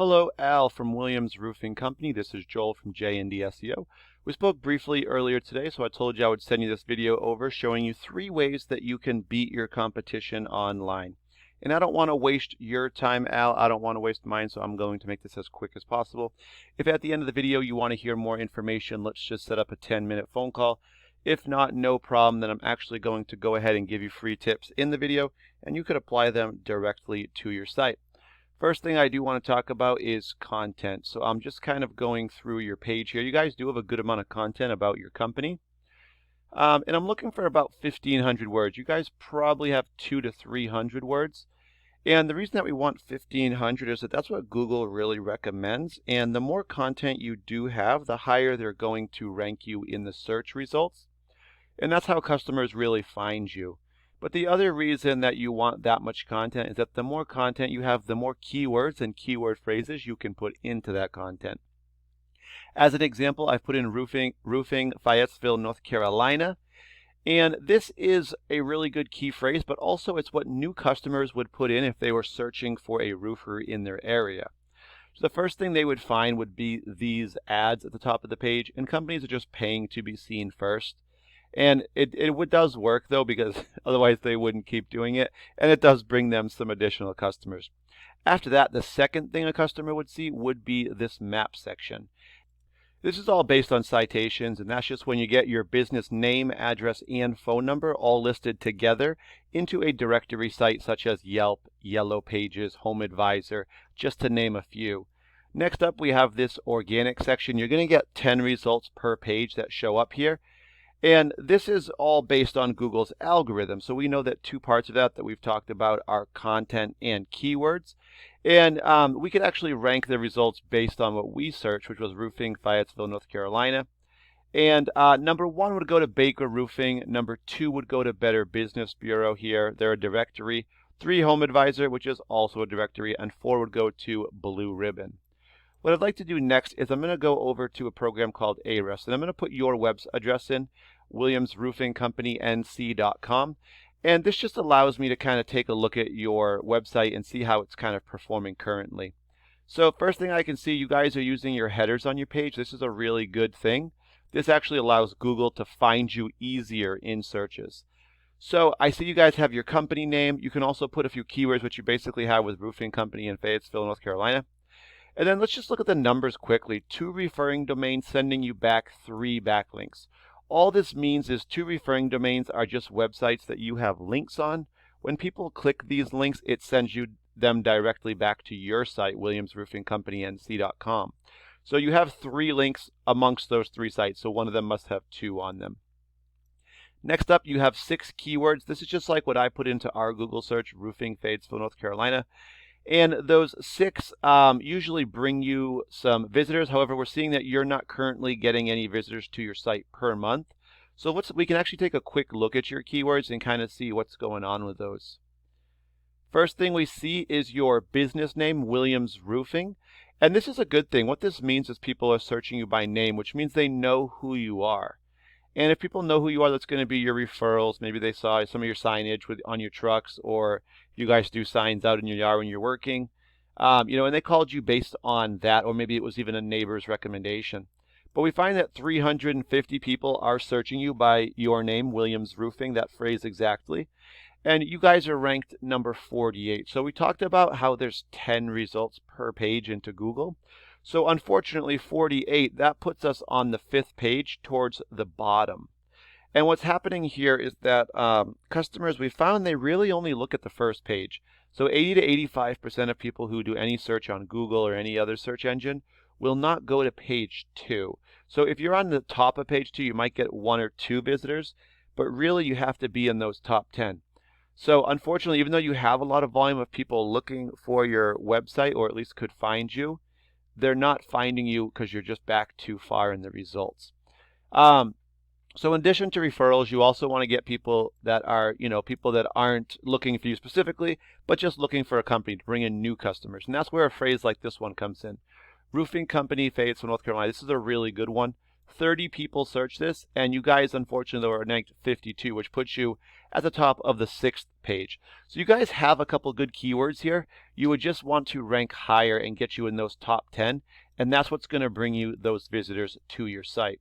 Hello, Al from Williams Roofing Company. This is Joel from JND SEO. We spoke briefly earlier today, so I told you I would send you this video over showing you 3 ways that you can beat your competition online. And I don't want to waste your time, Al. I don't want to waste mine, so I'm going to make this as quick as possible. If at the end of the video you want to hear more information, let's just set up a 10-minute phone call. If not, no problem. Then I'm actually going to go ahead and give you free tips in the video, and you could apply them directly to your site. First thing I do want to talk about is content. So I'm just kind of going through your page here. You guys do have a good amount of content about your company. And I'm looking for about 1,500 words. You guys probably have 200 to 300 words. And the reason that we want 1,500 is that that's what Google really recommends. And the more content you do have, the higher they're going to rank you in the search results. And that's how customers really find you. But the other reason that you want that much content is that the more content you have, the more keywords and keyword phrases you can put into that content. As an example, I've put in roofing Fayetteville, North Carolina. And this is a really good key phrase, but also it's what new customers would put in if they were searching for a roofer in their area. So the first thing they would find would be these ads at the top of the page, and companies are just paying to be seen first. And it does work though, because otherwise they wouldn't keep doing it, and it does bring them some additional customers. After that, the second thing a customer would see would be this map section. This is all based on citations, and that's just when you get your business name, address, and phone number all listed together into a directory site such as Yelp, Yellow Pages, Home Advisor, just to name a few. Next up, we have this organic section. You're going to get 10 results per page that show up here. And this is all based on Google's algorithm. So we know that 2 parts of that we've talked about are content and keywords. And we could actually rank the results based on what we searched, which was roofing Fayetteville, North Carolina. And number 1 would go to Baker Roofing. Number 2 would go to Better Business Bureau here. They're a directory. 3, Home Advisor, which is also a directory. And 4 would go to Blue Ribbon. What I'd like to do next is I'm going to go over to a program called Ahrefs, and I'm going to put your web address in, williamsroofingcompanync.com, and this just allows me to kind of take a look at your website and see how it's kind of performing currently. So first thing I can see, you guys are using your headers on your page. This is a really good thing. This actually allows Google to find you easier in searches. So I see you guys have your company name. You can also put a few keywords, which you basically have with roofing company in Fayetteville, North Carolina. And then let's just look at the numbers quickly. 2 referring domains sending you back 3 backlinks. All this means is 2 referring domains are just websites that you have links on. When people click these links, it sends you them directly back to your site, williamsroofingcompanync.com. So you have 3 links amongst those 3 sites, so one of them must have 2 on them. Next up, you have 6 keywords. This is just like what I put into our Google search, roofing Fayetteville, North Carolina. And those 6 usually bring you some visitors. However, we're seeing that you're not currently getting any visitors to your site per month. So we can actually take a quick look at your keywords and kind of see what's going on with those. First thing we see is your business name, Williams Roofing. And this is a good thing. What this means is people are searching you by name, which means they know who you are. And if people know who you are, that's going to be your referrals. Maybe they saw some of your signage on your trucks, or you guys do signs out in your yard when you're working. And they called you based on that, or maybe it was even a neighbor's recommendation. But we find that 350 people are searching you by your name, Williams Roofing, that phrase exactly. And you guys are ranked number 48. So we talked about how there's 10 results per page into Google. So unfortunately, 48, that puts us on the 5th page towards the bottom. And what's happening here is that customers, we found they really only look at the first page. So 80 to 85% of people who do any search on Google or any other search engine will not go to page 2. So if you're on the top of page 2, you might get 1 or 2 visitors, but really you have to be in those top 10. So unfortunately, even though you have a lot of volume of people looking for your website, or at least could find you, they're not finding you because you're just back too far in the results. So in addition to referrals, you also want to get people that are, people that aren't looking for you specifically, but just looking for a company to bring in new customers. And that's where a phrase like this one comes in. Roofing company, Fayetteville, North Carolina. This is a really good one. 30 people search this, and you guys unfortunately were ranked 52, which puts you at the top of the 6th page. So you guys have a couple good keywords here. You would just want to rank higher and get you in those top 10, and that's what's going to bring you those visitors to your site.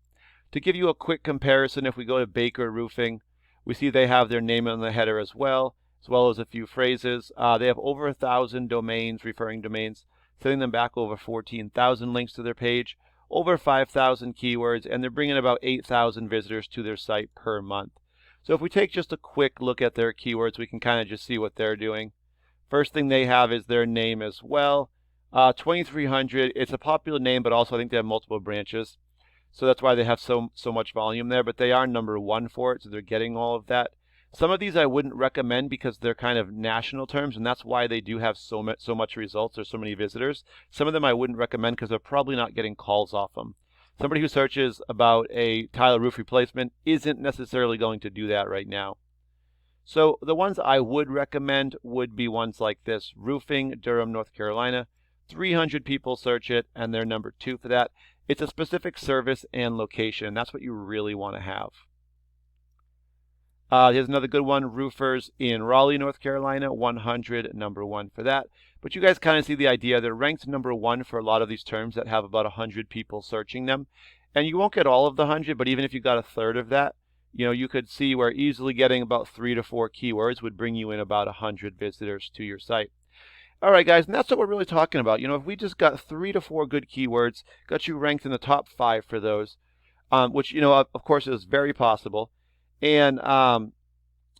To give you a quick comparison, if we go to Baker Roofing, we see they have their name on the header as well as a few phrases. They have over 1,000 domains, referring domains, sending them back over 14,000 links to their page, over 5,000 keywords, and they're bringing about 8,000 visitors to their site per month. So if we take just a quick look at their keywords, we can kind of just see what they're doing. First thing they have is their name as well. 2,300, it's a popular name, but also I think they have multiple branches. So that's why they have so much volume there, but they are number 1 for it, so they're getting all of that. Some of these I wouldn't recommend because they're kind of national terms, and that's why they do have so much results or so many visitors. Some of them I wouldn't recommend because they're probably not getting calls off them. Somebody who searches about a tile roof replacement isn't necessarily going to do that right now. So the ones I would recommend would be ones like this: Roofing, Durham, North Carolina. 300 people search it, and they're number 2 for that. It's a specific service and location. That's what you really want to have. Here's another good one: Roofers in Raleigh, North Carolina. 100, number 1 for that. But you guys kind of see the idea. They're ranked number 1 for a lot of these terms that have about 100 people searching them. And you won't get all of the 100, but even if you got a third of that, you could see where easily getting about 3 to 4 keywords would bring you in about 100 visitors to your site. All right, guys, and that's what we're really talking about. If we just got 3 to 4 good keywords, got you ranked in the top 5 for those, which, of course, is very possible. And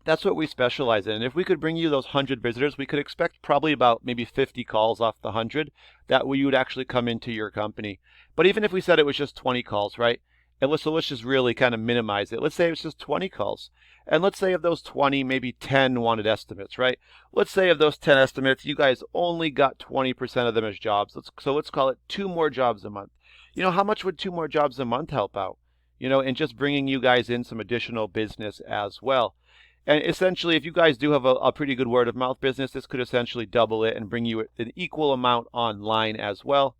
that's what we specialize in. And if we could bring you those 100 visitors, we could expect probably about maybe 50 calls off the 100 that you would actually come into your company. But even if we said it was just 20 calls, right? And so let's just really kind of minimize it. Let's say it's just 20 calls. And let's say of those 20, maybe 10 wanted estimates, right? Let's say of those 10 estimates, you guys only got 20% of them as jobs. So let's call it 2 more jobs a month. How much would 2 more jobs a month help out? And just bringing you guys in some additional business as well. And essentially, if you guys do have a pretty good word of mouth business, this could essentially double it and bring you an equal amount online as well.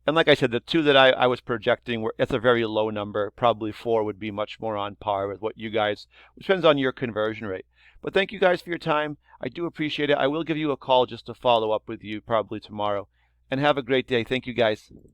And like I said, the 2 that I was projecting, it's a very low number. Probably 4 would be much more on par with what you guys, which depends on your conversion rate. But thank you guys for your time. I do appreciate it. I will give you a call just to follow up with you probably tomorrow. And have a great day. Thank you, guys.